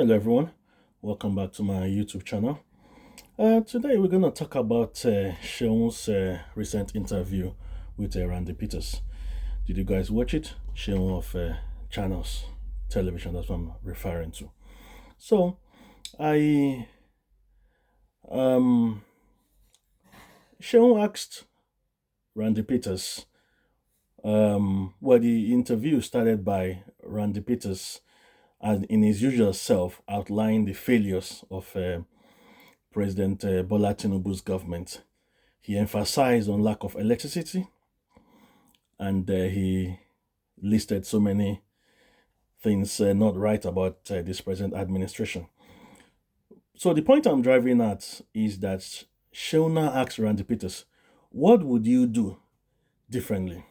Hello everyone, welcome back to my YouTube channel. Today we're going to talk about Seun's recent interview with Randy Peters. Did you guys watch it? Seun of Channels Television, that's what I'm referring to. So, I Seun asked Randy Peters, the interview started by Randy Peters and in his usual self outlining the failures of President Bola Tinubu's government. He emphasized on lack of electricity, and he listed so many things not right about this present administration. So the point I'm driving at is that Shona asked Randy Peters, what would you do differently?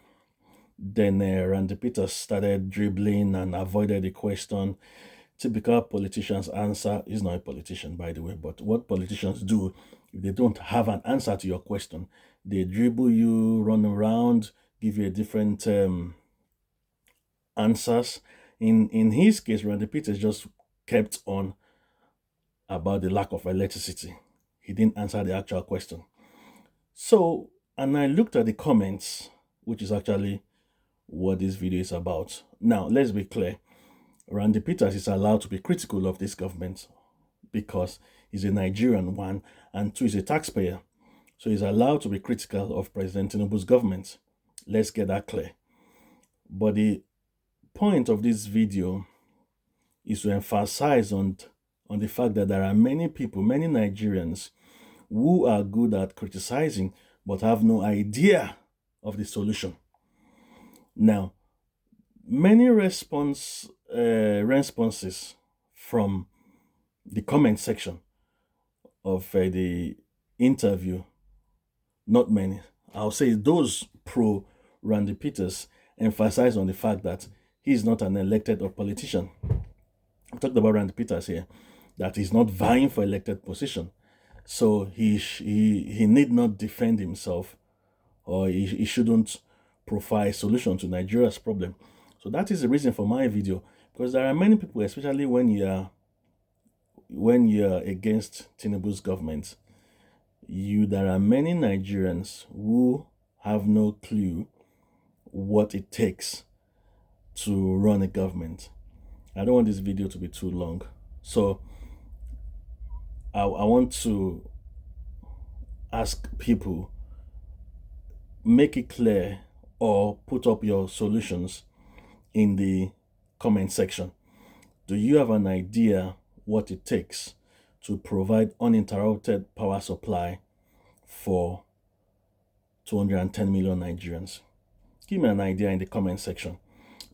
Then Randy Peters started dribbling and avoided the question. Typical politicians answer. He's not a politician, by the way, but what politicians do, if they don't have an answer to your question, they dribble you, run around, give you a different answers. In his case, Randy Peters just kept on about the lack of electricity. He didn't answer the actual question. So, and I looked at the comments, which is actually what this video is about. Now, let's be clear. Randy Peters is allowed to be critical of this government because he's a Nigerian, one, and two, he's a taxpayer. So he's allowed to be critical of President Tinubu's government. Let's get that clear. But the point of this video is to emphasize on the fact that there are many people, many Nigerians, who are good at criticizing but have no idea of the solution. Now, many responses from the comment section of the interview, not many, I'll say those pro Randy Peters emphasize on the fact that he's not an elected or politician. I talked about Randy Peters here, that he's not vying for elected position. So he need not defend himself, or he shouldn't provide a solution to Nigeria's problem. So that is the reason for my video, because there are many people, especially when you're against Tinubu's government, there are many Nigerians who have no clue what it takes to run a government. I don't want this video to be too long, so I want to ask people, make it clear or put up your solutions in the comment section. Do you have an idea what it takes to provide uninterrupted power supply for 210 million Nigerians? Give me an idea in the comment section,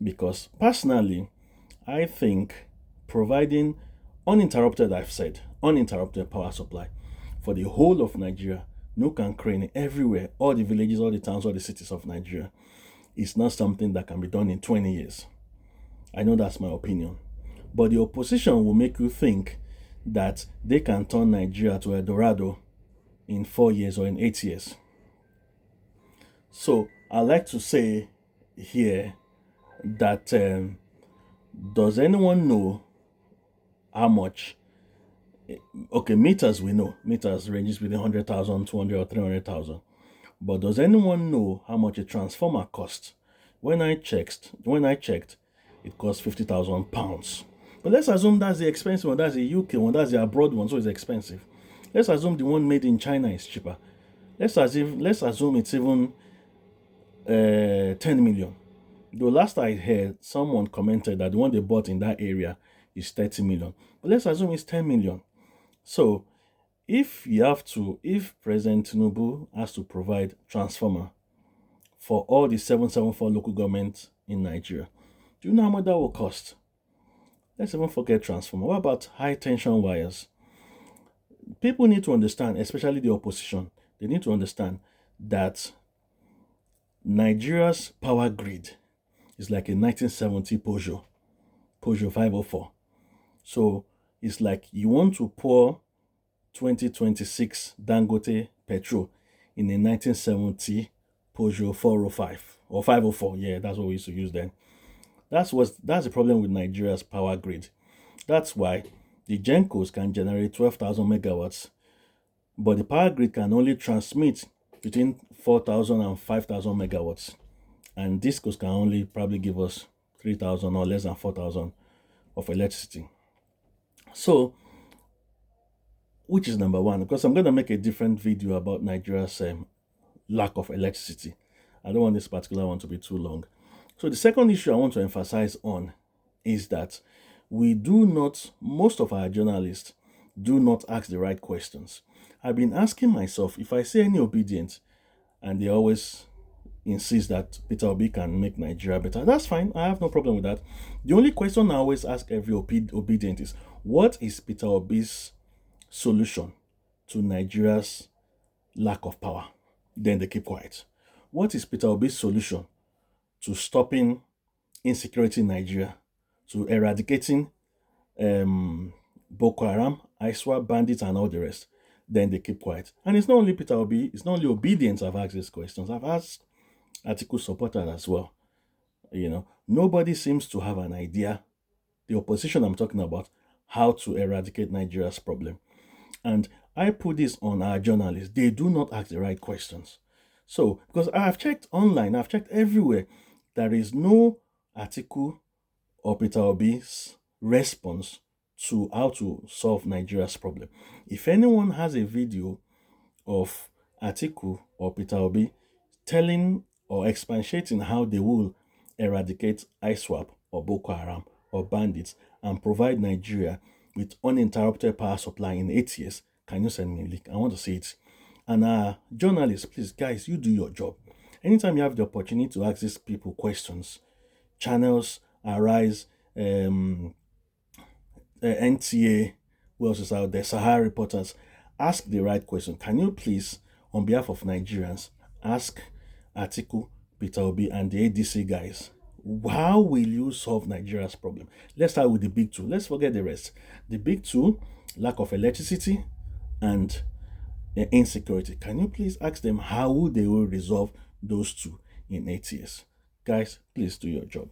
because personally, I think providing uninterrupted, I've said, uninterrupted power supply for the whole of Nigeria, nook and cranny, everywhere, all the villages, all the towns, all the cities of Nigeria, is not something that can be done in 20 years. I know that's my opinion. But the opposition will make you think that they can turn Nigeria to Eldorado in 4 years or in 8 years. So I like to say here that does anyone know how much? Okay, meters we know. Meters ranges between 100,000, 200 or 300,000. But does anyone know how much a transformer costs? When I checked, it costs £50,000. But let's assume that's the expensive one, that's the UK one, that's the abroad one, so it's expensive. Let's assume the one made in China is cheaper. Let's assume it's even 10 million. Though last I heard, someone commented that the one they bought in that area is 30 million. But let's assume it's 10 million. So if President Tinubu has to provide transformer for all the 774 local governments in Nigeria, do you know how much that will cost? Let's even forget transformer. What about high tension wires? People need to understand, especially the opposition, they need to understand that Nigeria's power grid is like a 1970 Peugeot 504. So it's like you want to pour 2026 Dangote petrol in a 1970 Peugeot 405 or 504. Yeah, that's what we used to use then. That's the problem with Nigeria's power grid. That's why The Gencos can generate 12,000 megawatts, but the power grid can only transmit between 4,000 and 5,000 megawatts. And discos can only probably give us 3,000 or less than 4,000 of electricity. So, which is number one? Because I'm going to make a different video about Nigeria's lack of electricity. I don't want this particular one to be too long. So the second issue I want to emphasize on is that most of our journalists do not ask the right questions. I've been asking myself, if I say any obedient and they always insist that Peter Obi can make Nigeria better, that's fine. I have no problem with that. The only question I always ask every obedient is, what is Peter Obi's solution to Nigeria's lack of power? Then they keep quiet. What is Peter Obi's solution to stopping insecurity in Nigeria, to eradicating Boko Haram, Iswap, Bandits, and all the rest? Then they keep quiet. And it's not only Peter Obi, it's not only obedience I've asked these questions. I've asked ATIKU'S supporters as well. Nobody seems to have an idea, the opposition I'm talking about, how to eradicate Nigeria's problem. And I put this on our journalists. They do not ask the right questions. So, because I've checked online, I've checked everywhere, there is no Atiku or Peter Obi's response to how to solve Nigeria's problem. If anyone has a video of Atiku or Peter Obi telling or expatiating how they will eradicate Iswap or Boko Haram or bandits and provide Nigeria with uninterrupted power supply in 8 years, can you send me a link? I want to see it. And journalists, please, guys, you do your job. Anytime you have the opportunity to ask these people questions, channels, Arise, NTA, who else is out there, Sahara reporters, ask the right question. Can you please, on behalf of Nigerians, ask Atiku, Peter Obi, and the ADC guys, how will you solve Nigeria's problem? Let's start with the big two. Let's forget the rest. The big two, lack of electricity and insecurity. Can you please ask them how they will resolve those two in 8 years? Guys, please do your job.